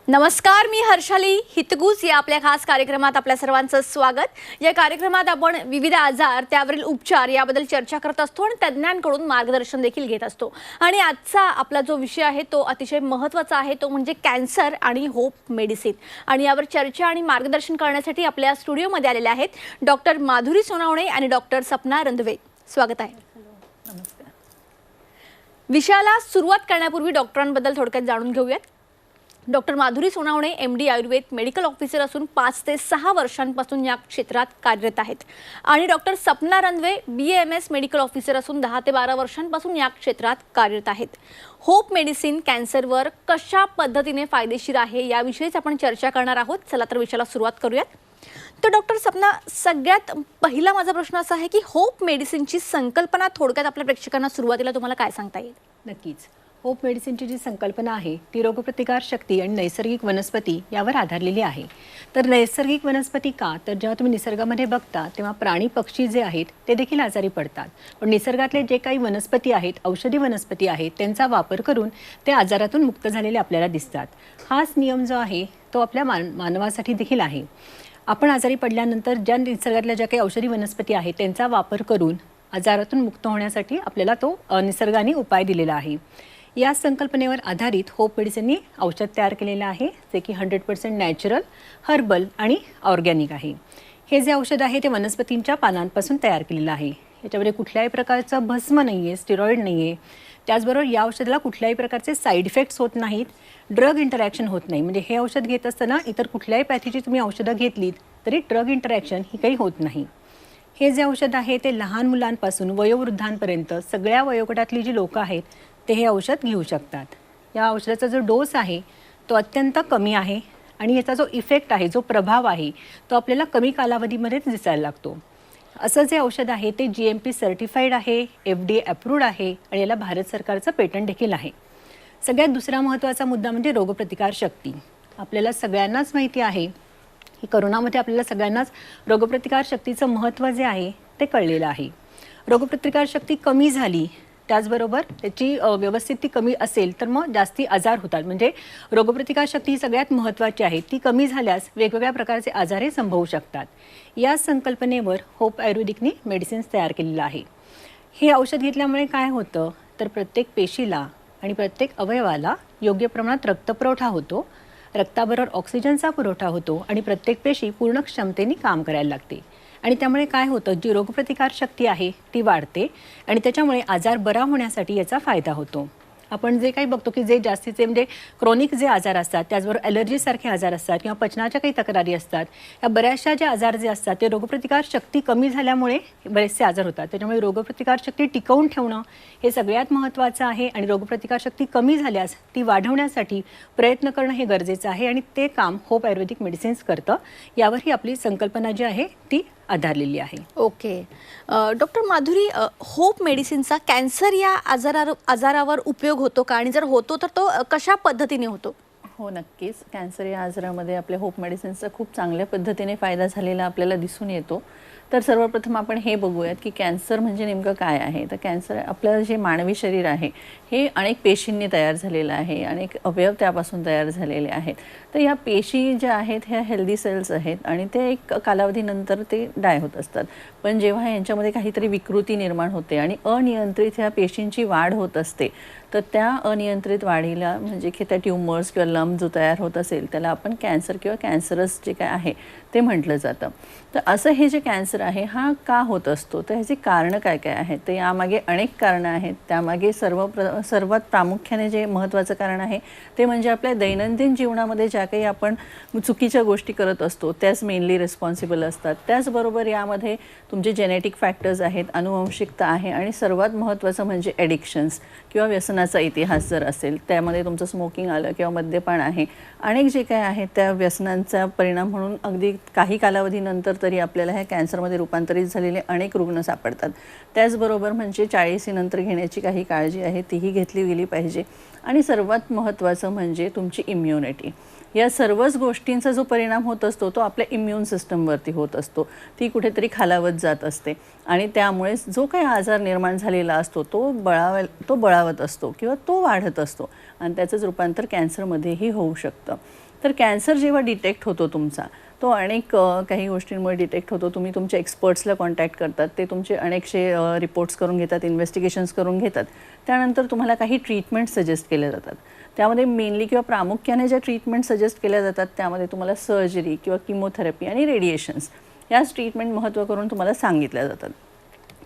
नमस्कार, मी हर्षाली हितगुज या आपल्या खास कार्यक्रमात आपल्या सर्वांचं स्वागत। या कार्यक्रमात आपण विविध आजार त्यावरील उपचार याबद्दल चर्चा करत असतो आणि तज्ञांकडून मार्गदर्शन देखील घेत असतो। आणि आजचा आपला जो विषय आहे तो अतिशय महत्त्वाचा आहे, तो म्हणजे कॅन्सर आणि होप मेडिसिन। आणि यावर चर्चा आणि मार्गदर्शन करण्यासाठी आपल्या स्टुडिओमध्ये आलेले आहेत डॉक्टर माधुरी सोनावणे आणि डॉक्टर सपना रंधवे। स्वागत आहे। नमस्कार। विषयाला सुरुवात करण्यापूर्वी डॉक्टरांबद्दल थोडक्यात जाणून घेऊयात। Doctor Madhuri Sonawane MD Ayurveda medical officer असून 5 ते 6 वर्षांपासून या क्षेत्रात कार्यरत आहेत। आणि doctor Sapna Randhawe BAMS medical officer असून 10 ते 12 वर्षांपासून या क्षेत्रात कार्यरत आहेत। होप मेडिसिन कॅन्सरवर कशा पद्धतीने फायदेशीर आहे याविषयीच आपण चर्चा करणार आहोत। चला तर विषयाला सुरुवात करूयात। तर डॉक्टर सपना, सगळ्यात पहिला माझा प्रश्न असा आहे की होप मेडिसिनची संकल्पना थोडक्यात आपल्या प्रेक्षकांना सुरुवातीला तुम्हाला काय सांगता येईल? नक्कीच। होप मेडिसिनची जी संकल्पना आहे ती रोगप्रतिकार शक्ती आणि नैसर्गिक वनस्पती यावर आधारलेली आहे। तर नैसर्गिक वनस्पती का? तर जेव्हा तुम्ही निसर्गामध्ये बघता तेव्हा प्राणी पक्षी जे आहेत ते देखील आजारी पडतात, पण निसर्गातले जे काही वनस्पती आहेत, औषधी वनस्पती आहेत, त्यांचा वापर करून ते आजारातून मुक्त झालेले आपल्याला दिसतात। हाच नियम जो आहे तो आपल्या मानवासाठी देखील आहे। आपण आजारी पडल्यानंतर ज्या निसर्गातल्या ज्या काही औषधी वनस्पती आहेत त्यांचा वापर करून आजारातून मुक्त होण्यासाठी आपल्याला तो निसर्गाने उपाय दिलेला आहे। या संकल्पनेवर आधारित होप मेडिसिननी औषध तयार केलेलं आहे, जे की 100% नॅचरल, हर्बल आणि ऑर्गॅनिक आहे। हे जे औषध आहे ते वनस्पतींच्या पानांपासून तयार केलेलं आहे। याच्यामध्ये कुठल्याही प्रकारचं भस्म नाही आहे, स्टेरॉइड नाही आहे। त्याचबरोबर या औषधाला कुठल्याही प्रकारचे साईड इफेक्ट्स होत नाहीत, ड्रग इंटरॅक्शन होत नाही। म्हणजे हे औषध घेत असताना इतर कुठल्याही पॅथीची तुम्ही औषधं घेतलीत तरी ड्रग इंटरॅक्शन ही काही होत नाही। हे जे औषध आहे ते लहान मुलांपासून वयोवृद्धांपर्यंत सगळ्या वयोगटातली जी लोकं आहेत ते हे औषध घेऊ शकतात। या औषधाचा जो डोस आहे तो अत्यंत कमी आहे आणि याचा जो इफेक्ट आहे, जो प्रभाव आहे तो आपल्याला कमी कालावधीमध्येच दिसायला लागतो। असं जे औषध आहे ते GMP सर्टिफाईड आहे, FDA अप्रूव्ड आहे आणि याला भारत सरकारचं पेटंट देखील आहे। सगळ्यात दुसरा महत्त्वाचा मुद्दा म्हणजे रोगप्रतिकार शक्ती। आपल्याला सगळ्यांनाच माहिती आहे की कोरोनामध्ये आपल्याला सगळ्यांनाच रोगप्रतिकार शक्तीचं महत्त्व जे आहे ते कळलेलं आहे। रोगप्रतिकार शक्ती कमी झाली, त्याचबरोबर त्याची व्यवस्थित ती कमी असेल तर मग जास्ती आजार होतात। म्हणजे रोगप्रतिकार शक्ती ही सगळ्यात महत्त्वाची आहे, ती कमी झाल्यास वेगवेगळ्या प्रकारचे आजारही संभवू शकतात। या संकल्पनेवर होप आयुर्वेदिकनी मेडिसिन्स तयार केलेलं आहे। हे औषध घेतल्यामुळे काय होतं तर प्रत्येक पेशीला आणि प्रत्येक अवयवाला योग्य प्रमाणात रक्तपुरवठा होतो, रक्ताबरोबर ऑक्सिजनचा पुरवठा होतो आणि प्रत्येक पेशी पूर्ण क्षमतेने काम करायला लागते। आणि त्यामुळे काय होतं, जी रोगप्रतिकार शक्ती आहे ती वाढते आणि त्याच्यामुळे आजार बरा होण्यासाठी याचा फायदा होतो। आपण जे काही बघतो की जे जास्तीचे म्हणजे क्रोनिक जे आजार असतात, त्याचबरोबर ॲलर्जीसारखे आजार असतात किंवा पचनाच्या काही तक्रारी असतात, या बऱ्याचशा जे आजार जे असतात ते रोगप्रतिकार शक्ती कमी झाल्यामुळे बरेचसे आजार होतात। त्याच्यामुळे रोगप्रतिकार शक्ती टिकवून ठेवणं हे सगळ्यात महत्त्वाचं आहे आणि रोगप्रतिकार शक्ती कमी झाल्यास ती वाढवण्यासाठी प्रयत्न करणं हे गरजेचं आहे आणि ते काम होप आयुर्वेदिक मेडिसिन्स करतं। यावर ही आपली संकल्पना जी आहे ती आधारलेली आहे। ओके डॉक्टर माधुरी, होप मेडिसिनचा कॅन्सर या आजारावर उपयोग होतो का आणि जर होतो तर तो कशा पद्धतीने होतो? हो, नक्कीच। कॅन्सर या आजारामध्ये आपल्या होप मेडिसिन्सचा खूप चांगल्या पद्धतीने फायदा झालेला आपल्याला दिसून येतो। तर सर्वप्रथम आपण हे बघूयात की कॅन्सर म्हणजे नेमकं काय आहे। तर कॅन्सर आपलं जे मानवी शरीर आहे हे अनेक पेशींनी तयार झालेलं आहे, अनेक अवयव त्यापासून तयार झालेले आहेत। तर या पेशी ज्या आहेत ह्या हेल्दी सेल्स आहेत आणि ते एक कालावधीनंतर ते डाय होत असतात। पण जेव्हा यांच्यामध्ये काहीतरी विकृती निर्माण होते आणि अनियंत्रित ह्या पेशींची वाढ होत असते, तर त्या अनियंत्रित वाढीला म्हणजे की त्या ट्यूमर्स किंवा लंप जो तयार होत असेल त्याला आपण कॅन्सर किंवा कॅन्सरस जे काय आहे ते म्हटलं जातं। तर असं हे जे कॅन्सर आहे हा का होत असतो, तर ह्याची कारणं काय काय आहेत? तर यामागे अनेक कारणं आहेत। त्यामागे सर्वात प्रामुख्याने जे महत्त्वाचं कारण आहे ते म्हणजे आपल्या दैनंदिन जीवनामध्ये ज्या काही आपण चुकीच्या गोष्टी करत असतो त्याच मेनली रिस्पॉन्सिबल असतात। त्याचबरोबर यामध्ये तुमचे जेनेटिक फॅक्टर्स आहेत, अनुवंशिकता आहे आणि सर्वात महत्त्वाचं म्हणजे ॲडिक्शन्स किंवा व्यसनाचा इतिहास जर असेल, त्यामध्ये तुमचं स्मोकिंग आलं किंवा मद्यपान आहे, अनेक जे काय आहे त्या व्यसनांचा परिणाम म्हणून अगदी काही कालावधीनंतर तरी आपल्याला ह्या कॅन्सरमध्ये रूपांतरित झालेले अनेक रुग्ण सापडतात। त्याचबरोबर म्हणजे 40 नंतर घेण्याची काही काळजी आहे तीही घेतली गेली पाहिजे। आणि सर्वात महत्त्वाचं म्हणजे तुमची इम्युनिटी। या सर्वच गोष्टींचा जो परिणाम होत असतो तो आपल्या इम्यून सिस्टमवरती होत असतो, ती कुठेतरी खालावत जात असते आणि त्यामुळे जो काही आजार निर्माण झालेला असतो तो बळावत असतो किंवा तो वाढत असतो आणि त्याचंच रूपांतर कॅन्सरमध्येही होऊ शकतं। तर कॅन्सर जेव्हा डिटेक्ट होतो तुमचा, तो अनेक काही गोष्टींमुळे डिटेक्ट होतो. तुम्ही तुमच्या एक्सपर्ट्सला कॉन्टॅक्ट करतात, ते तुमचे अनेकशे रिपोर्ट्स करून घेतात, इन्व्हेस्टिगेशन्स करून घेतात. त्यानंतर तुम्हाला काही ट्रीटमेंट सजेस्ट केल्या जातात. त्यामध्ये मेनली किंवा प्रामुख्याने ज्या ट्रीटमेंट सजेस्ट केल्या जातात त्यामध्ये तुम्हाला सर्जरी किंवा किमोथेरपी आणि रेडिएशन्स याच ट्रीटमेंट महत्त्व करून तुम्हाला सांगितल्या जातात.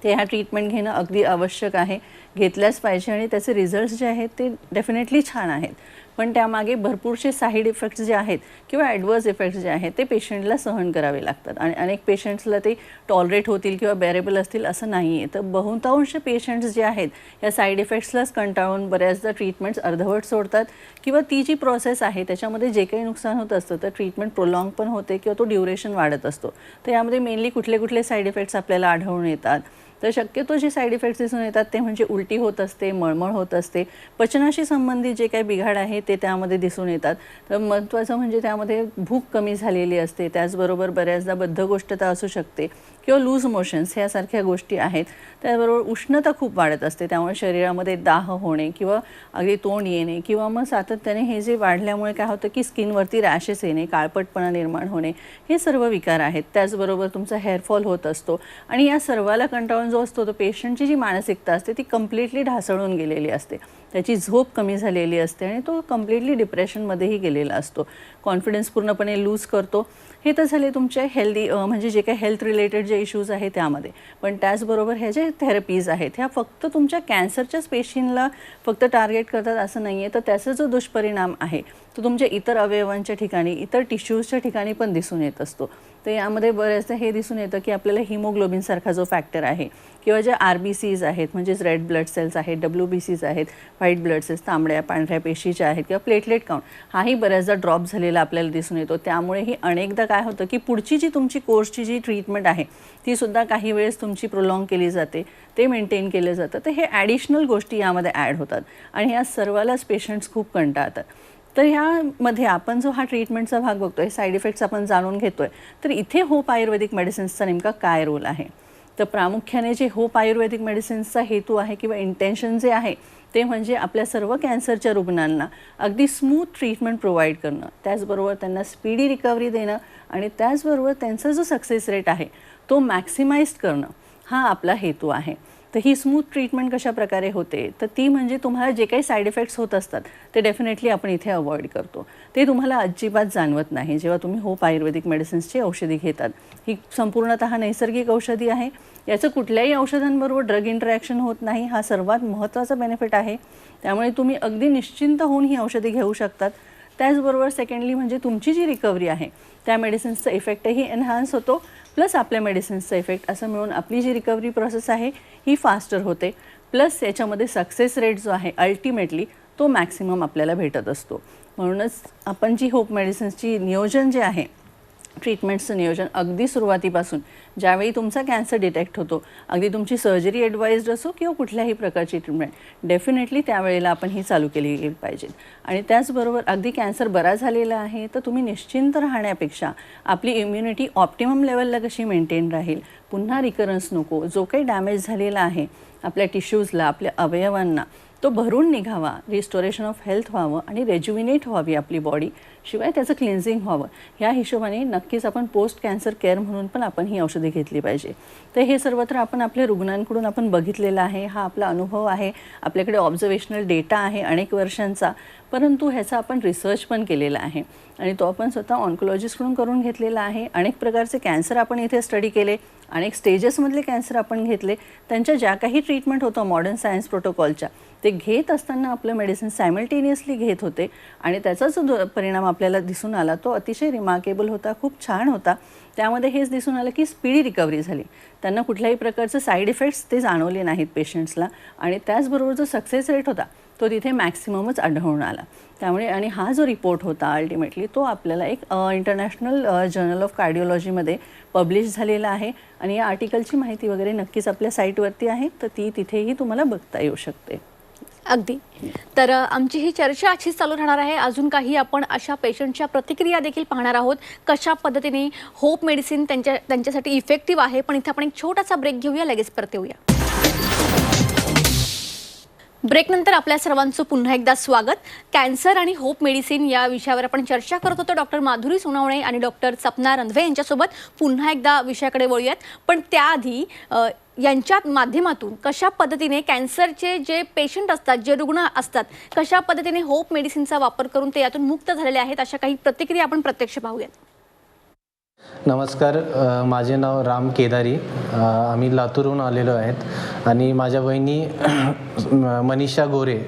ते ह्या ट्रीटमेंट घेणं अगदी आवश्यक आहे, घेतल्याच पाहिजे आणि त्याचे रिझल्ट्स जे आहेत ते डेफिनेटली छान आहेत. पण त्यामागे भरपूरसे साईड इफेक्ट्स जे आहेत किंवा ॲडवर्स इफेक्ट्स जे आहेत ते पेशंटला सहन करावे लागतात आणि अनेक पेशंट्सला ते टॉलरेट होतील किंवा बेरेबल असतील असं नाही आहे. तर बहुतांश पेशंट्स जे आहेत या साईड इफेक्ट्सलाच कंटाळून बऱ्याचदा ट्रीटमेंट्स अर्धवट सोडतात किंवा ती जी प्रोसेस आहे त्याच्यामध्ये जे काही नुकसान होत असतं तर ट्रीटमेंट प्रोलॉंग पण होते किंवा तो ड्युरेशन वाढत असतो. तर यामध्ये मेनली कुठले कुठले साईड इफेक्ट्स आपल्याला आढळून येतात. तर शक्यतो जे साईड इफेक्ट्स दिसून येतात ते म्हणजे उलटी होत असते, मळमळ होत असते, पचनाशी संबंधित जे काही बिघाड आहे ते त्यामध्ये दिसून येतात. तर महत्त्वाचं म्हणजे त्यामध्ये भूक कमी झालेली असते, त्याचबरोबर बऱ्याचदा बद्धकोष्ठता असू शकते किंवा लूज मोशन्स ह्यासारख्या गोष्टी आहेत. त्याचबरोबर उष्णता खूप वाढत असते, त्यामुळे शरीरामध्ये दाह होणे किंवा अगदी तोंड येणे किंवा मग सातत्याने हे जे वाढल्यामुळे काय होतं की स्किनवरती रॅशेस येणे, काळपटपणा निर्माण होणे, हे सर्व विकार आहेत. त्याचबरोबर तुमचा हेअरफॉल होत असतो आणि या सर्वाला कंटाळून जो असतो तो पेशंटची जी मानसिकता असते ती कम्प्लिटली ढासळून गेलेली असते, त्याची झोप कमी झालेली असते आणि तो कम्प्लिटली डिप्रेशनमध्येही गेलेला असतो, कॉन्फिडन्स पूर्णपणे लूज करतो. हे तर झाले तुमचे हेल्दी म्हणजे जे काही हेल्थ रिलेटेड जे इश्यूज आहेत त्यामध्ये. पण त्याचबरोबर ह्या जे थेरपीज आहेत ह्या फक्त तुमच्या कॅन्सरच्याच पेशींना फक्त टार्गेट करतात असं नाही आहे, तर त्याचा जो दुष्परिणाम आहे तो तुमच्या इतर अवयवांच्या ठिकाणी, इतर टिश्यूजच्या ठिकाणी पण दिसून येत असतो. तर यामध्ये बऱ्याचदा हे दिसून येतं की आपल्याला हिमोग्लोबिनसारखा जो फॅक्टर आहे किंवा जे RBCs आहेत म्हणजेच रेड ब्लड सेल्स आहेत, WBCs आहेत, व्हाईट ब्लड सेल्स, तांबड्या पांढऱ्या पेशीच्या आहेत किंवा प्लेटलेट काउंट हाही बऱ्याचदा ड्रॉप झालेला आपल्याला दिसून येतो. त्यामुळेही अनेकदा काय होतं की पुढची जी तुमची कोर्सची जी ट्रीटमेंट आहे ती सुद्धा काही वेळेस तुमची प्रोलॉंग केली जाते, ते मेंटेन केलं जातं. तर हे ॲडिशनल गोष्टी यामध्ये ॲड होतात आणि या सर्वालाच पेशंट्स खूप कंटाळतात. तर ह्यामध्ये आपण जो हा ट्रीटमेंटचा भाग बघतोय, साईड इफेक्ट्स आपण जाणून घेतोय, तर इथे होप आयुर्वेदिक मेडिसिन्सचा नेमका काय रोल आहे? तर प्रामुख्याने जे होप आयुर्वेदिक मेडिसिन्सचा हेतू आहे किंवा इंटेन्शन जे आहे ते म्हणजे आपल्या सर्व कॅन्सरच्या रुग्णांना अगदी स्मूथ ट्रीटमेंट प्रोव्हाइड करणं, त्याचबरोबर त्यांना स्पीडी रिकव्हरी देणं आणि त्याचबरोबर त्यांचा जो सक्सेस रेट आहे तो मॅक्सिमाइज करणं, हा आपला हेतू आहे. तर ही स्मूथ ट्रीटमेंट कशा प्रकारे होते, तर ती म्हणजे तुम्हाला जे काही साईड इफेक्ट्स होत असतात ते डेफिनेटली आपण इथे अवॉइड करतो. ते तुम्हाला अजिबात जाणवत नाही जेव्हा तुम्ही होप आयुर्वेदिक मेडिसिन्सची औषधी घेतात. ही संपूर्णतः नैसर्गिक औषधी आहे, याचं कुठल्याही औषधांबरोबर ड्रग इंटरॅक्शन होत नाही, हा सर्वात महत्त्वाचा बेनिफिट आहे. त्यामुळे तुम्ही अगदी निश्चिंत होऊन ही औषधी घेऊ शकतात. त्याचबरोबर सेकंडली म्हणजे तुमची जी रिकव्हरी आहे त्या मेडिसिन्सचा इफेक्टही एनहान्स होतो, प्लस आपल्या मेडिसिन्सचा इफेक्ट, असं मिळून आपली जी रिकव्हरी प्रोसेस आहे ही फास्टर होते. प्लस याच्यामध्ये सक्सेस रेट जो आहे अल्टिमेटली तो मॅक्सिमम आपल्याला भेटत असतो. म्हणूनच आपण जी होप मेडिसिन्सची नियोजन जे आहे, ट्रीटमेंटचं नियोजन अगदी सुरुवातीपासून ज्यावेळी तुमचा कॅन्सर डिटेक्ट होतो, अगदी तुमची सर्जरी ॲडवाइज्ड असो किंवा कुठल्याही प्रकारची ट्रीटमेंट, डेफिनेटली त्यावेळेला आपण ही चालू केली गेली पाहिजे. आणि त्याचबरोबर अगदी कॅन्सर बरा झालेला आहे तर तुम्ही निश्चिंत राहण्यापेक्षा आपली इम्युनिटी ऑप्टिमम लेवलला कशी मेंटेन राहील, पुन्हा रिकरन्स नको, जो काही डॅमेज झालेला आहे आपल्या टिश्यूजला, आपल्या अवयवांना, तो भरून निघावा, रिस्टोरेशन ऑफ हेल्थ व्हावं आणि रेज्युविनेट व्हावी आपली बॉडी, शिवाय त्याचं क्लिन्झिंग व्हावं, ह्या हिशोबाने नक्कीच आपण पोस्ट कॅन्सर केअर म्हणून पण आपण ही औषधे घेतली पाहिजे. तर हे सर्वत्र आपण आपल्या रुग्णांकडून आपण बघितलेलं आहे, हा आपला अनुभव आहे, आपल्याकडे ऑब्झर्वेशनल डेटा आहे अनेक वर्षांचा, परंतु ह्याचा आपण रिसर्च पण केलेला आहे आणि तो आपण स्वतः ऑन्कोलॉजिस्टकडून करून घेतलेला आहे. अनेक प्रकारचे कॅन्सर आपण इथे स्टडी केले, अनेक स्टेजेसमधले कॅन्सर आपण घेतले, त्यांच्या ज्या काही ट्रीटमेंट होतं मॉडर्न सायन्स प्रोटोकॉलच्या ते घेत असताना आपलं मेडिसिन सायमल्टेनियसली घेत होते आणि त्याचा जो परिणाम आपल्याला दिसून आला तो अतिशय रिमार्केबल होता, खूप छान होता. त्यामध्ये हेच दिसून आलं की स्पीडी रिकव्हरी झाली, त्यांना कुठल्याही प्रकारचं साईड इफेक्ट्स ते जाणवले नाहीत पेशंट्सला आणि त्याचबरोबर जो सक्सेस रेट होता तो तिथे मॅक्सिममच आढळून आला. त्यामुळे आणि हा जो रिपोर्ट होता अल्टिमेटली तो आपल्याला एक इंटरनॅशनल जर्नल ऑफ कार्डिओलॉजीमध्ये पब्लिश झालेला आहे आणि या आर्टिकलची माहिती वगैरे नक्कीच आपल्या साईटवरती आहे, तर ती तिथेही तुम्हाला बघता येऊ शकते. अगदी. तर आमची ही चर्चा अशीच चालू राहणार आहे. अजून काही आपण अशा पेशंटच्या प्रतिक्रिया देखील पाहणार आहोत, कशा पद्धतीने होप मेडिसिन त्यांच्यासाठी इफेक्टिव्ह आहे. पण इथे आपण एक छोटासा ब्रेक घेऊया, लगेच परत येऊया. ब्रेकनंतर आपल्या सर्वांचं पुन्हा एकदा स्वागत. कॅन्सर आणि होप मेडिसिन या विषयावर आपण चर्चा करत होतो. डॉक्टर माधुरी सोनावणे आणि डॉक्टर सपना रंधवे यांच्यासोबत पुन्हा एकदा विषयाकडे वळूयात. पण त्याआधी यांच्या माध्यमातून कशा पद्धतीने कॅन्सरचे जे पेशंट असतात, जे रुग्ण असतात, कशा पद्धतीने होप मेडिसिनचा वापर करून ते यातून मुक्त झालेले आहेत, अशा काही प्रतिक्रिया आपण प्रत्यक्ष पाहूयात. नमस्कार, माझे नाव राम केदारी. आम्ही लातूरहून आलेलो आहेत आणि माझ्या बहिणी मनीषा गोरे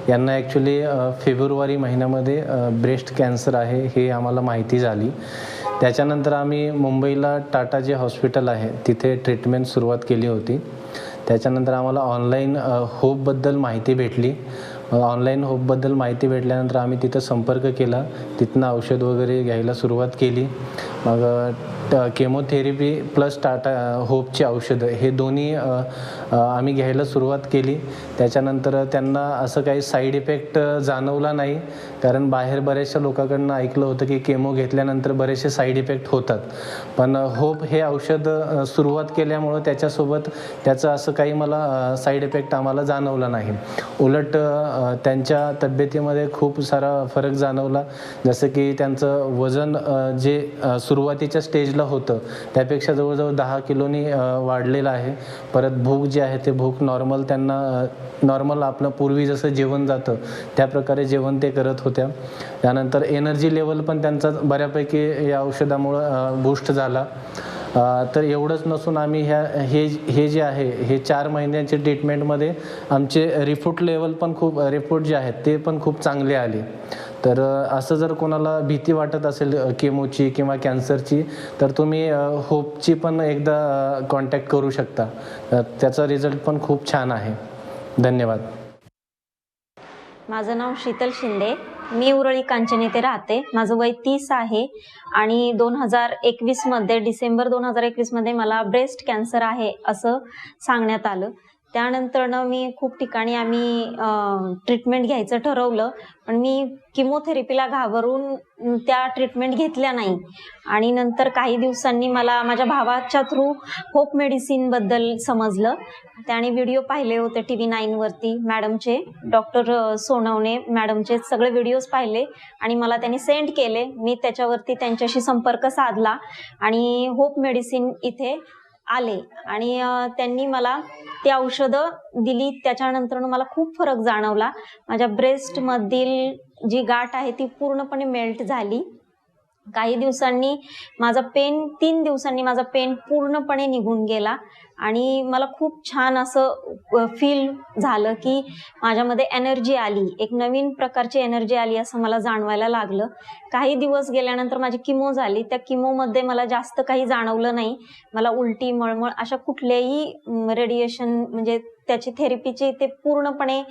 यांना ॲक्च्युली फेब्रुवारी महिन्यामध्ये ब्रेस्ट कॅन्सर आहे हे आम्हाला माहिती झाली. त्याच्यानंतर आम्ही मुंबईला टाटा जे हॉस्पिटल आहे तिथे ट्रीटमेंट सुरुवात केली होती. त्याच्यानंतर आम्हाला ऑनलाईन होपबद्दल माहिती भेटली. ऑनलाईन होपबद्दल माहिती भेटल्यानंतर आम्ही तिथं संपर्क केला. तिथनं औषध वगैरे घ्यायला सुरुवात केली. मग केमोथेरपी प्लस टाटा होपची औषधं हे दोन्ही आम्ही घ्यायला सुरुवात केली. त्याच्यानंतर त्यांना असं काही साईड इफेक्ट जाणवला नाही, कारण बाहेर बऱ्याचशा लोकांकडून ऐकलं होतं की केमो घेतल्यानंतर बरेचसे साईड इफेक्ट होतात. पण होप हे औषध सुरुवात केल्यामुळं त्याच्यासोबत त्याचं असं काही मला साईड इफेक्ट आम्हाला जाणवला नाही. उलट त्यांच्या तब्येतीमध्ये खूप सारा फरक जाणवला. जसं की त्यांचं वजन जे सुरुवातीच्या स्टेजला होतं त्यापेक्षा जवळजवळ 10 किलोनी वाढलेलं आहे. परत भूक जी आहे ते भूक नॉर्मल त्यांना नॉर्मल आपलं पूर्वी जसं जेवण जातं त्या प्रकारे जेवण ते करत होत्या. त्यानंतर एनर्जी लेवल पण त्यांचा बऱ्यापैकी या औषधामुळं बूस्ट झाला. तर एवढंच नसून आम्ही हे जे आहे हे 4 महिन्यांच्या ट्रीटमेंटमध्ये आमचे रिपोर्ट लेवल पण रिपोर्ट जे आहेत ते पण खूप चांगले आले. तर असं जर कोणाला भीती वाटत असेल केमोची किंवा कॅन्सरची तर तुम्ही होपची पण एकदा कॉन्टॅक्ट करू शकता. त्याचा रिझल्ट पण खूप छान आहे. धन्यवाद. माझं नाव शीतल शिंदे. मी उरळी कांचन येथे राहते. माझं वय 30 आहे आणि 2021 मध्ये डिसेंबर 2021 मध्ये मला ब्रेस्ट कॅन्सर आहे असं सांगण्यात आलं. त्यानंतरनं मी खूप ठिकाणी आम्ही ट्रीटमेंट घ्यायचं ठरवलं, पण मी किमोथेरपीला घाबरून त्या ट्रीटमेंट घेतल्या नाही. आणि नंतर काही दिवसांनी मला माझ्या भावाच्या थ्रू होप मेडिसिनबद्दल समजलं. त्याने व्हिडिओ पाहिले होते TV9 वरती मॅडमचे, डॉक्टर सोनवणे मॅडमचे सगळे व्हिडिओज पाहिले आणि मला त्यांनी सेंड केले. मी त्याच्यावरती त्यांच्याशी संपर्क साधला आणि होप मेडिसिन इथे आले आणि त्यांनी मला ती औषधं दिली. त्याच्यानंतर मला खूप फरक जाणवला. माझ्या ब्रेस्टमधील जी गाठ आहे ती पूर्णपणे मेल्ट झाली. काही दिवसांनी माझा पेन 3 दिवसांनी माझा पेन पूर्णपणे निघून गेला आणि मला खूप छान असं फील झालं की माझ्यामध्ये एनर्जी आली, एक नवीन प्रकारची एनर्जी आली असं मला जाणवायला लागलं. काही दिवस गेल्यानंतर माझी किमो झाली. त्या किमोमध्ये मला जास्त काही जाणवलं नाही. मला उलटी, मळमळ अशा कुठल्याही रेडिएशन म्हणजे त्याची थेरपीची ते पूर्णपणे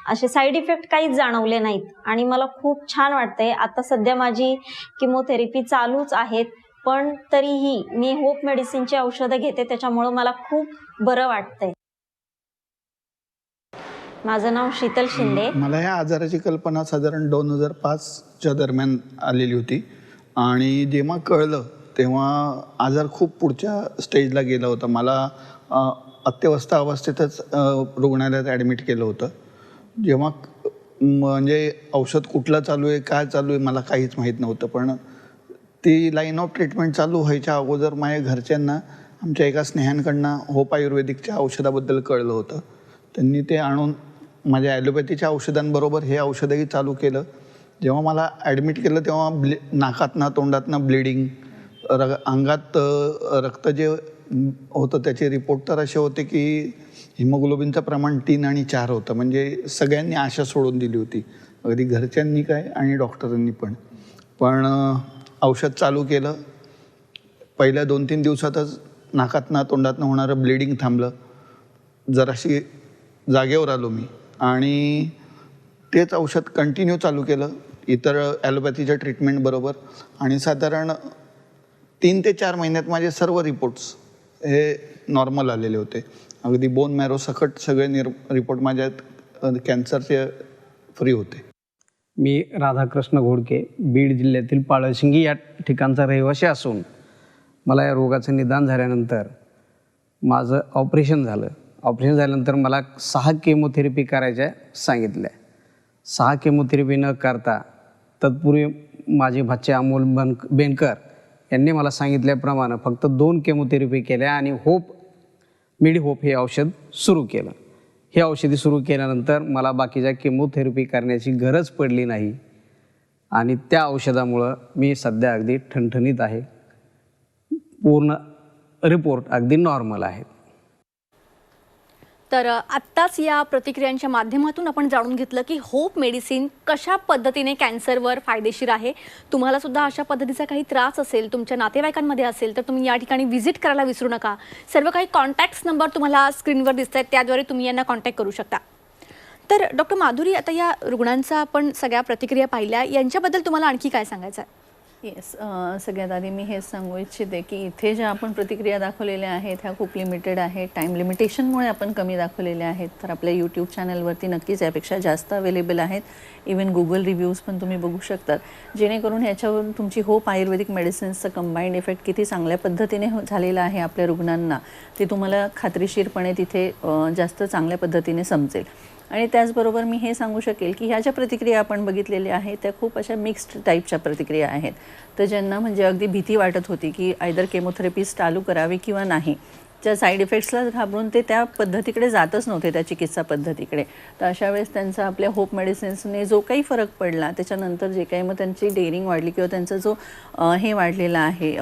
असे साईड इफेक्ट काहीच जाणवले नाहीत आणि मला खूप छान वाटतंय. आता सध्या माझी किमोथेरपी चालूच आहेत, पण तरीही मी होप मेडिसिनची औषधं घेते, त्याच्यामुळं मला खूप बरं वाटतंय. माझं नाव शीतल शिंदे. मला ह्या आजाराची कल्पना साधारण 2005च्या दरम्यान आलेली होती आणि जेव्हा कळलं तेव्हा आजार खूप पुढच्या स्टेजला गेला होता. मला अत्यवस्था अवस्थेतच रुग्णालयात ॲडमिट केलं होतं. जेव्हा म्हणजे औषध कुठलं चालू आहे, काय चालू आहे मला काहीच माहीत नव्हतं. पण ती लाईन ऑफ ट्रीटमेंट चालू व्हायच्या अगोदर माझ्या घरच्यांना आमच्या एका स्नेहांकडनं होप आयुर्वेदिकच्या औषधाबद्दल कळलं होतं. त्यांनी ते आणून माझ्या ॲलोपॅथीच्या औषधांबरोबर हे औषधही चालू केलं. जेव्हा मला ॲडमिट केलं तेव्हा नाकातनं तोंडातनं ब्लिडिंग, अंगात रक्त जे होतं त्याचे रिपोर्ट तर असे होते की हिमोग्लोबिनचं प्रमाण 3 आणि 4 होतं. म्हणजे सगळ्यांनी आशा सोडून दिली होती, अगदी घरच्यांनी काय आणि डॉक्टरांनी पण. पण औषध चालू केलं. पहिल्या 2-3 दिवसातच नाकातनं तोंडातनं होणारं ब्लिडिंग थांबलं. जराशी जागेवर आलो मी आणि तेच औषध कंटिन्यू चालू केलं इतर ॲलोपॅथीच्या ट्रीटमेंटबरोबर आणि साधारण 3 ते 4 महिन्यात माझे सर्व रिपोर्ट्स हे नॉर्मल आलेले होते. अगदी बोन मॅरो सकट सगळे रिपोर्ट माझ्यात कॅन्सरचे फ्री होते. मी राधाकृष्ण घोडके, बीड जिल्ह्यातील पाळशिंगी या ठिकाणचा रहिवासी असून मला या रोगाचं निदान झाल्यानंतर माझं ऑपरेशन झालं ऑपरेशन झाल्यानंतर मला 6 केमोथेरपी करायच्या सांगितल्या. 6 केमोथेरपी न करता तत्पूर्वी माझे भाचे अमोल बेनकर यांनी मला सांगितल्याप्रमाणे फक्त 2 केमोथेरपी केल्या आणि मेडिहोप हे औषध सुरू केलं. हे औषधी सुरू केल्यानंतर मला बाकीच्या केमोथेरपी करण्याची गरज पडली नाही आणि त्या औषधामुळं मी सध्या अगदी ठणठणीत आहे. पूर्ण रिपोर्ट अगदी नॉर्मल आहेत. तर आत्ताच या प्रतिक्रियांच्या माध्यमातून आपण जाणून घेतलं की होप मेडिसिन कशा पद्धतीने कॅन्सरवर फायदेशीर आहे. तुम्हाला सुद्धा अशा पद्धतीचा काही त्रास असेल, तुमच्या नातेवाईकांमध्ये असेल, तर तुम्ही या ठिकाणी व्हिजिट करायला विसरू नका. सर्व काही कॉन्टॅक्ट्स नंबर तुम्हाला स्क्रीनवर दिसत आहेत, त्याद्वारे तुम्ही यांना कॉन्टॅक्ट करू शकता. तर डॉक्टर माधुरी, आता या रुग्णांचा आपण सगळ्या प्रतिक्रिया पाहिल्या, यांच्याबद्दल तुम्हाला आणखी काय सांगायचं आहे? येस, सगळ्यात आधी मी हेच सांगू इच्छिते की इथे ज्या आपण प्रतिक्रिया दाखवलेल्या आहेत ह्या खूप लिमिटेड आहेत. टाईम लिमिटेशनमुळे आपण कमी दाखवलेल्या आहेत. तर आपल्या यूट्यूब चॅनलवरती नक्कीच यापेक्षा जास्त अवेलेबल आहेत. इवन गुगल रिव्ह्यूज पण तुम्ही बघू शकतात, जेणेकरून ह्याच्यावरून तुमची होप आयुर्वेदिक मेडिसिन्सचा कंबाईंड इफेक्ट किती चांगल्या पद्धतीने झालेला आहे आपल्या रुग्णांना ते तुम्हाला खात्रीशीरपणे तिथे जास्त चांगल्या पद्धतीने समजेल. आणि त्याचबरोबर मी हे सांगू शकेल की ह्या ज्या प्रतिक्रिया आपण बघितलेल्या आहेत त्या खूप अशा मिक्स्ड टाईपच्या प्रतिक्रिया आहेत. तर ज्यांना म्हणजे अगदी भीती वाटत होती की आयदर केमोथेरपी चालू करावी किंवा नाही, ज्या साईड इफेक्ट्सला घाबरून ते त्या पद्धतीकडे जातच नव्हते, त्या चिकित्सा पद्धतीकडे. तर अशा वेळेस त्यांचा आपल्या होप मेडिसिन्सने जो काही फरक पडला त्याच्यानंतर जे काही मग त्यांची डेअरिंग वाढली किंवा त्यांचा जो हे वाढलेला आहे,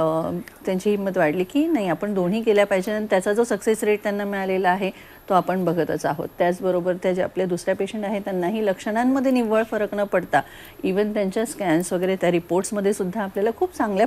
त्यांची हिंमत वाढली की नाही आपण दोन्ही केल्या पाहिजे आणि त्याचा जो सक्सेस रेट त्यांना मिळालेला आहे तो आपण बघतच आहोत. त्याचबरोबर त्या जे आपले दुसऱ्या पेशंट आहेत त्यांनाही लक्षणांमध्ये निव्वळ फरक न पडता इवन त्यांच्या स्कॅन्स वगैरे त्या रिपोर्ट्समध्ये सुद्धा आपल्याला खूप चांगल्या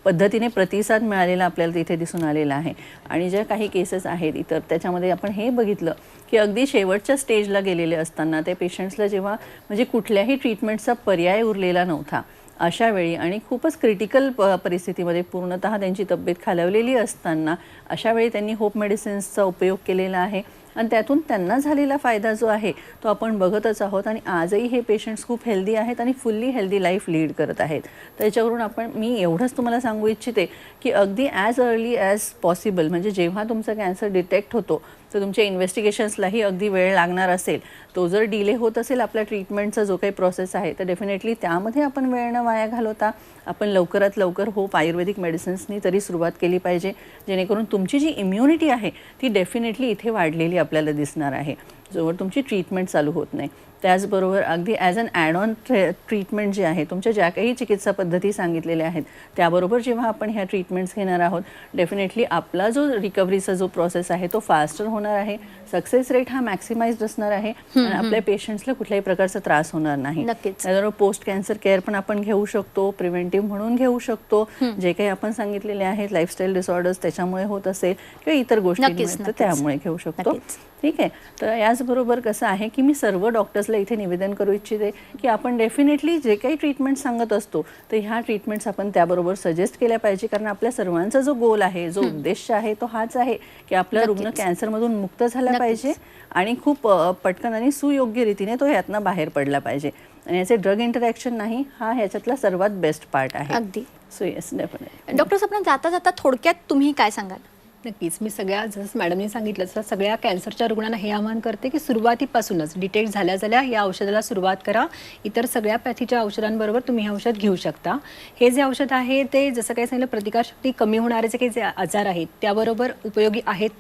पद्धतीने प्रतिसाद मिळालेला आपल्याला तिथे दिसून आलेला आहे. आणि ज्या काही केसेस आहेत इतर त्याच्यामध्ये आपण हे बघितलं की अगदी शेवटच्या स्टेजला गेलेले असताना त्या पेशंट्सला जेव्हा म्हणजे कुठल्याही ट्रीटमेंटचा पर्याय उरलेला नव्हता अशा वेळी आणि खूपच क्रिटिकल परिस्थितीमध्ये पूर्णतः त्यांची तब्येत खालावलेली असताना अशा वेळी त्यांनी होप मेडिसिन्सचा उपयोग केलेला आहे आणि त्यातून त्यांना झालेला फायदा जो आहे तो आपण बघतच आहोत. आणि आजही हे पेशंट्स खूप हेल्दी आहेत आणि फुल्ली हेल्दी लाईफ लीड करत आहेत. त्याच्यावरून मी एवढंच तुम्हाला सांगू इच्छिते की अगदी ॲज अर्ली ॲज पॉसिबल म्हणजे जेव्हा तुमचा कॅन्सर डिटेक्ट होतो तर तुमच्या इन्व्हेस्टिगेशन्सलाही अगदी वेळ लागणार असेल, तो जर डिले होत असेल आपल्या ट्रीटमेंटचा जो काही प्रोसेस आहे तर डेफिनेटली त्यामध्ये आपण वेळ न वाया घालवता आपण लवकरात लवकर होप आयुर्वेदिक मेडिसिन्सनी तरी सुरुवात केली पाहिजे, जेणेकरून तुमची जी इम्युनिटी आहे ती डेफिनेटली इथे वाढलेली आपल्याला दिसणार आहे जोवर तुमची ट्रीटमेंट चालू होत नाही. त्याचबरोबर अगदी as an add on treatment जे आहे तुमच्या ज्या काही चिकित्सा पद्धती सांगितलेल्या आहेत त्याबरोबर जेव्हा आपण ह्या ट्रीटमेंट्स घेणार आहोत डेफिनेटली आपला जो रिकव्हरीचा जो प्रोसेस आहे तो फास्टर होणार आहे. सक्सेस रेट हा मॅक्सिमाइज्ड असणार आहे आणि आपल्या पेशंट्सला कुठल्याही प्रकारचा त्रास होणार नाही. त्याबरोबर पोस्ट कॅन्सर केअर पण आपण घेऊ शकतो, प्रिव्हेंटिव्ह म्हणून घेऊ शकतो. जे काही आपण सांगितलेले आहेत लाईफस्टाईल डिसऑर्डर्स त्याच्यामुळे होत असेल किंवा इतर गोष्टी त्यामुळे घेऊ शकतो. ठीक आहे. तर याचबरोबर कसं आहे की मी सर्व डॉक्टर्सला इथे निवेदन करू इच्छिते की आपण डेफिनेटली जे काही ट्रीटमेंट सांगत असतो तर ह्या ट्रीटमेंट्स आपण त्याबरोबर सजेस्ट केल्या पाहिजे, कारण आपल्या सर्वांचा जो गोल आहे जो उद्देश आहे तो हाच आहे की आपला रुग्ण कॅन्सरमधून मुक्त झाला पाहिजे आणि खूप पटकन आणि सुयोग्य रीतीने तो यातनं बाहेर पडला पाहिजे. आणि याचे ड्रग इंटरॅक्शन नाही हा ह्याच्यातला सर्वात बेस्ट पार्ट आहे. अगदी. So yes definitely. डॉक्टर आपण जाता जाता थोडक्यात तुम्ही काय सांगाल? नक्कीच. मी जसं मॅडमने सांगितलं तसं सगळ्या कॅन्सरच्या रुग्णांना हे आवाहन करते की सुरुवातीपासूनच डिटेक्ट झाल्या या औषधाला सुरुवात करा. इतर सगळ्या पॅथीच्या औषधांबरोबर तुम्ही हे औषध घेऊ शकता. हे जे औषध आहे ते जसं काही सांगितलं प्रतिकारशक्ती कमी होणारे जे काही जे आजार आहेत त्याबरोबर उपयोगी आहेत.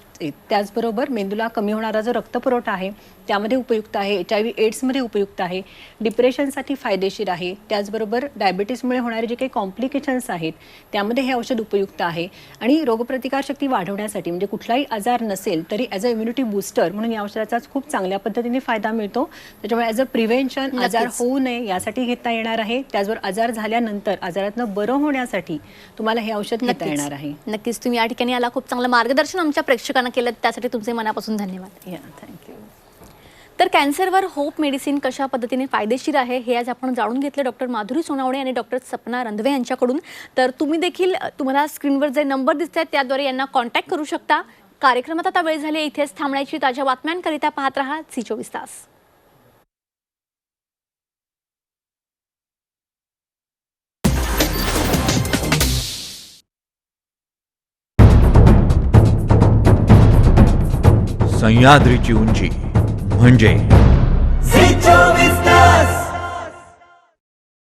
त्याचबरोबर मेंदूला कमी होणारा जो रक्तपुरवठा आहे त्यामध्ये उपयुक्त आहे. HIV एड्समध्ये उपयुक्त आहे. डिप्रेशनसाठी फायदेशीर आहे. त्याचबरोबर डायबिटीसमुळे होणारे जे काही कॉम्प्लिकेशन्स आहेत त्यामध्ये हे औषध उपयुक्त आहे. आणि रोगप्रतिकारशक्ती वाढवण्यासाठी म्हणजे कुठलाही आजार नसेल तरी ॲज अ इम्युनिटी बूस्टर म्हणून या औषधाचा खूप चांगल्या पद्धतीने फायदा मिळतो. त्याच्यामुळे ॲज अ प्रिव्हेन्शन आजार होऊ नये यासाठी घेता येणार आहे. त्याचबरोबर आजार झाल्यानंतर आजारातनं बरं होण्यासाठी तुम्हाला हे औषध घेता येणार आहे. नक्कीच. तुम्ही या ठिकाणी आला, खूप चांगलं मार्गदर्शन आमच्या प्रेक्षकांना केलं, त्यासाठी तुमचे मनापासून धन्यवाद. थँक्यू. तर कॅन्सरवर होप मेडिसिन कशा पद्धतीने फायदेशीर आहे हे आज आपण जाणून घेतलं डॉक्टर माधुरी सोनावणे आणि डॉक्टर सपना रंधवे यांच्याकडून. तर तुम्ही देखील तुम्हाला स्क्रीनवर जे नंबर दिसत आहेत त्याद्वारे यांना कॉन्टॅक्ट करू शकता. कार्यक्रमात आता वेळ झाली इथेच थांबण्याची. ताज्या बातम्यांकरिता पाहत रहा झी24 तास. सह्याद्रीची उंची म्हणजे झी 24